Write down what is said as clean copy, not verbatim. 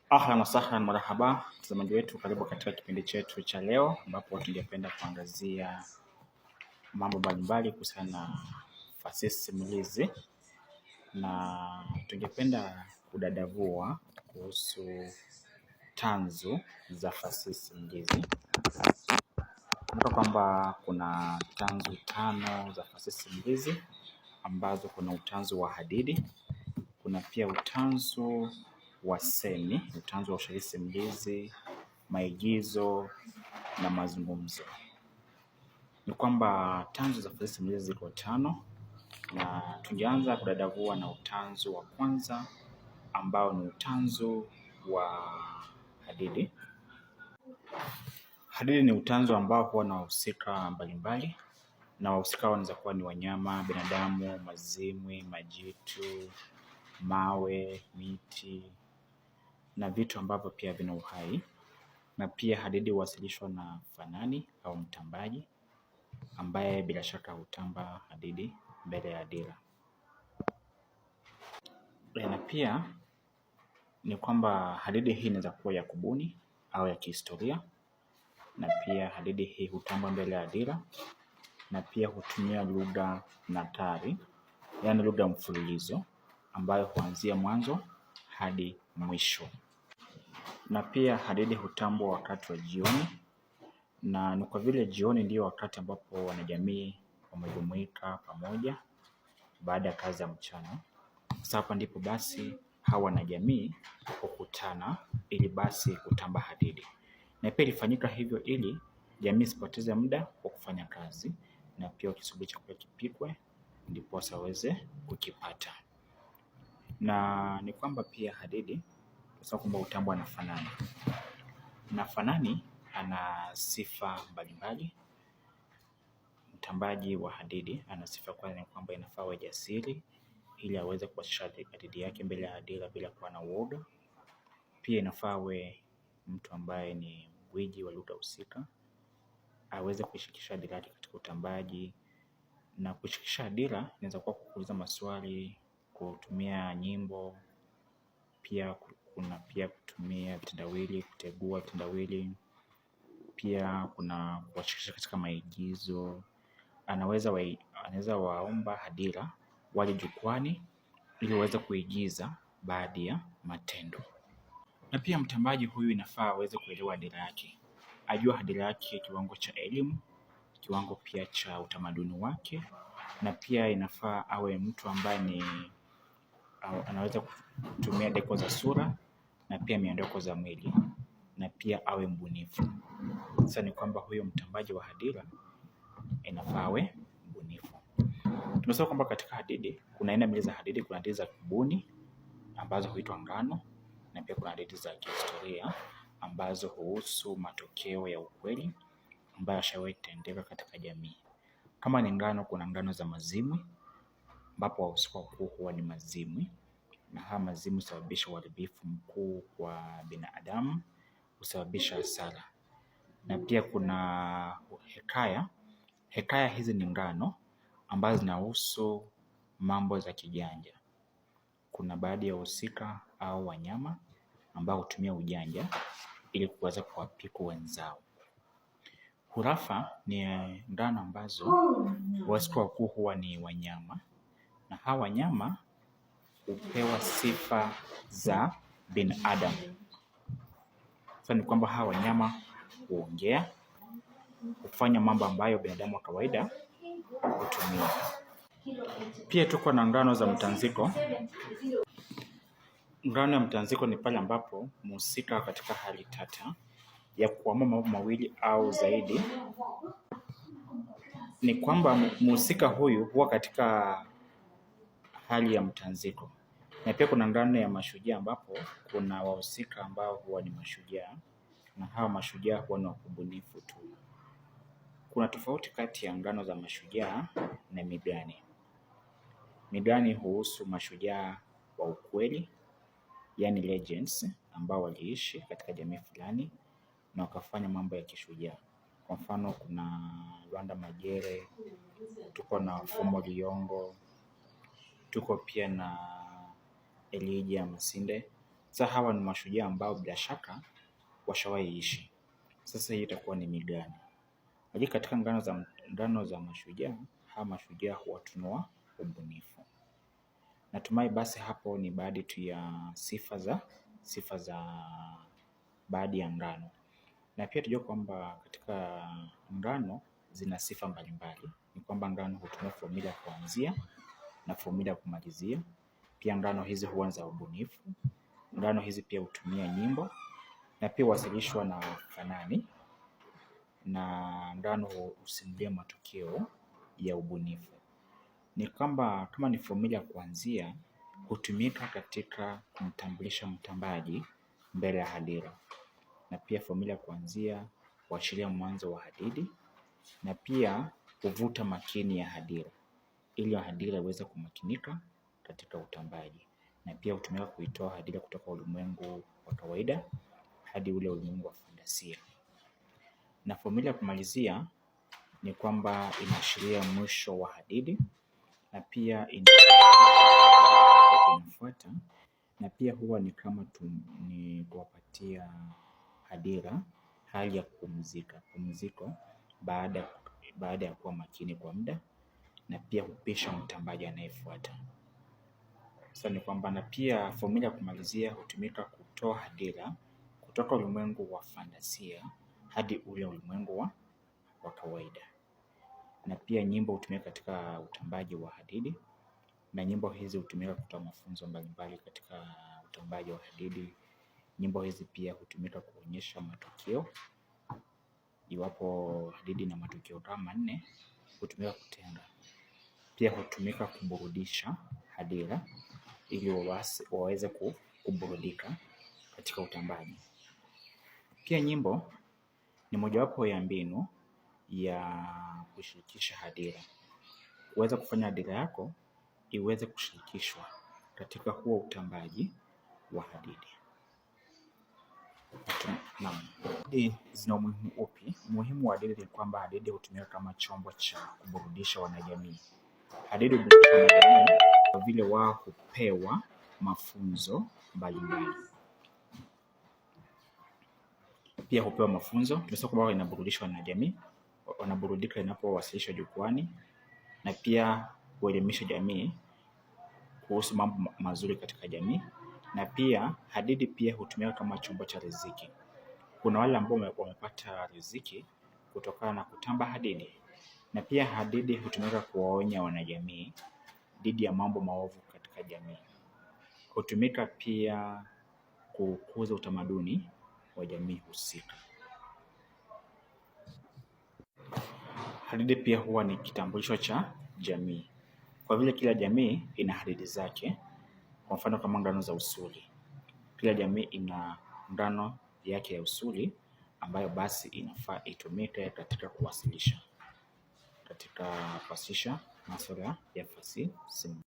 Ahlan wasahlan, marhaba mtazamaji wetu, karibu katika kipindi chetu cha leo, ambapo tungependa kuangazia mambo mbalimbali kuhusiana na fasihi simulizi, na tungependa kudadavua kuhusu tanzu za fasihi simulizi. Kumbuka kwamba kuna tanzu 5 za fasihi simulizi ambazo kuna utanzu wa hadithi, kuna pia utanzu wa semi, utanzu wa ushairi simulizi, maigizo na mazungumzo. Ni kwamba tanzu za fasihi simulizi ziko 5, na tungeanza kudadavua na utanzu wa kwanza ambao ni utanzu wa hadithi. Hadithi ni utanzu ambao huwa na wahusika mbalimbali, na wahusika wanaweza kuwa ni wanyama, binadamu, mazimwi, majitu, mawe, miti na vitu ambavyo pia vina uhai. Na pia hadithi huwasilishwa na fanani au mtambaji ambaye bila shaka hutamba hadithi mbele ya hadhira. Na pia ni kwamba hadithi hii inaweza kuwa ya kubuni au ya kihistoria, na pia hadithi hii hutamba mbele ya hadhira, na pia hutumia lugha nathari, yaani lugha mfululizo ambayo huanzia mwanzo hadi mwisho. Na pia hadithi hutambwa wakati wa jioni, na ni kwa vile jioni ndio wakati ambapo wanajamii wamejumuika pamoja baada ya kazi ya mchana. Sasa hapa ndipo basi hawa wanajamii hukutana ili basi kutamba hadithi. Na pia ilifanyika hivyo ili jamii isipoteze muda kwa kufanya kazi, na pia wakisubiri chakula kipikwe ndipo waweze kukipata. Na ni kwamba pia hadithi tunasema kwamba hutambwa na fanani. Na fanani ana sifa mbalimbali. Mtambaji wa hadithi ana sifa kwanza, ni kwamba inafaa awe jasiri ili aweze kuwasilisha hadithi yake mbele ya hadhira bila kuwa na uoga. Pia inafaa awe mtu ambaye ni gwiji wa lugha husika, aweze kuishikisha hadhira yake katika utambaji. Na kuishikisha hadhira inaweza kuwa kuuliza maswali, kutumia nyimbo, pia kuna pia kutumia vitendawili, kutegua vitendawili. Pia kuna kuwashirikisha katika maigizo. Anaweza waomba hadhira waje jukwani ili waweze kuigiza baadhi ya matendo. Na pia mtambaji huyu inafaa aweze kuelewa hadhira yake, ajua hadhira yake kiwango cha elimu, kiwango pia cha utamaduni wake. Na pia inafaa awe mtu ambaye anaweza kutumia deko za sura na pia miondoko za mwili, na pia awe mbunifu. Sasa ni kwamba huyo mtambaji wa hadhira inafaa awe mbunifu. Tumesema kwamba katika hadithi kuna aina mbili za hadithi. Kuna hadithi za kubuni ambazo huitwa ngano, na pia kuna hadithi za kihistoria ambazo huhusu matokeo ya ukweli ambayo yashawahi kutendeka katika jamii. Kama ni ngano, kuna ngano za mazimwi ambapo wahusika wakuu huwa ni mazimwi, na hawa mazimwi husababisha uharibifu mkuu kwa binadamu, husababisha hasara. Na pia kuna hekaya. Hekaya hizi ni ngano ambazo zinahusu mambo za kijanja. Kuna baadhi ya wahusika au wanyama ambao hutumia ujanja ili kuweza kuwapiku wenzao. Hurafa ni ngano ambazo wahusika wakuu huwa ni wanyama, na hawa wanyama hupewa sifa za binadamu. Sasa ni kwamba hawa wanyama huongea, hufanya mambo ambayo binadamu wa kawaida hutumia. Pia tuko na ngano za mtanziko. Ngano ya mtanziko ni pale ambapo mhusika katika hali tata ya kuamua mambo mawili au zaidi. Ni kwamba mhusika huyu huwa katika hali ya mtanziko. Na pia kuna ngano ya mashujaa ambapo kuna wahusika ambao huwa ni mashujaa, na hawa mashujaa huwa ni wakubunifu tu. Kuna tofauti kati ya ngano za mashujaa na midani. Midani huhusu mashujaa wa ukweli, yaani legends, ambao waliishi katika jamii fulani na wakafanya mambo ya kishujaa. Kwa mfano kuna Lwanda Magere, tuko na Fumo Liyongo, tuko pia na Elijah Masinde. Sasa hawa ni mashujaa ambao bila shaka washawahi ishi. Sasa hii itakuwa ni migani. Lakini katika ngano za mashujaa, hawa mashujaa huwatunua ubunifu. Natumai basi hapo ni baadhi tu ya sifa za baadhi ya ngano. Na pia tujue kwamba katika ngano zina sifa mbalimbali. Ni kwamba ngano hutumia fomula ya kuanzia na fomula ya kumalizia. Pia ngano hizi huwa za ubunifu. Ngano hizi pia hutumia nyimbo na pia huwasilishwa na fanani, na ngano husimulia matokeo ya ubunifu. Ni kwamba kama ni fomula ya kuanzia hutumika katika kumtambulisha mtambaji mbele ya hadhira, na pia fomula ya kuanzia huashiria mwanzo wa hadithi na pia huvuta makini ya hadhira ili hadhira iweze kumakinika katika utambaji, na pia hutumika kuitoa hadhira kutoka ulimwengu wa kawaida hadi ule ulimwengu wa fantasia. Na fomula ya kumalizia ni kwamba inaashiria mwisho wa hadithi na pia inafuata, na pia huwa ni kama ni kuwapatia hadhira hali ya pumziko baada ya kuwa makini kwa muda, na pia hupisha mtambaji anayefuata. Sasa ni kwamba na pia fomula ya kumalizia hutumika kutoa hadhira kutoka ulimwengu wa fantasia hadi ule ulimwengu wa kawaida. Na pia nyimbo hutumika katika utambaji wa hadithi, na nyimbo hizi hutumika kutoa mafunzo mbalimbali katika utambaji wa hadithi. Nyimbo hizi pia hutumika kuonyesha matukio. Iwapo hadithi na matukio kama 4 hutumika kutenga. Pia hutumika kuburudisha hadhira ili waweze kuburudika katika utambaji. Pia nyimbo ni mojawapo ya mbinu ya kushirikisha hadhira, kuweza kufanya hadhira yako iweze kushirikishwa katika huo utambaji wa hadithi. Naam, hadithi zina umuhimu upi? Umuhimu wa hadithi ni kwamba hadithi hutumika kama chombo cha kuburudisha wanajamii. Hadithi huburudisha wanajamii kwa vile wao hupewa mafunzo mbalimbali. Pia hupewa mafunzo, tunasema kwamba inaburudisha wanajamii, wanaburudika inapowasilishwa jukwani, na pia huelimisha jamii kuhusu mambo mazuri katika jamii. Na pia hadithi pia hutumika kama chombo cha riziki. Kuna wale ambao wamepata riziki kutokana na kutamba hadithi, na pia hadithi hutumika kuwaonya wanajamii dhidi ya mambo maovu katika jamii. Hutumika pia kukuza utamaduni wa jamii husika. Hadithi pia huwa ni kitambulisho cha jamii, kwa vile kila jamii ina hadithi zake. Kwa mfano kama ngano za usuli, kila jamii ina ngano yake ya usuli ambayo basi inafaa itumike katika kuwasilisha masuala ya fasihi.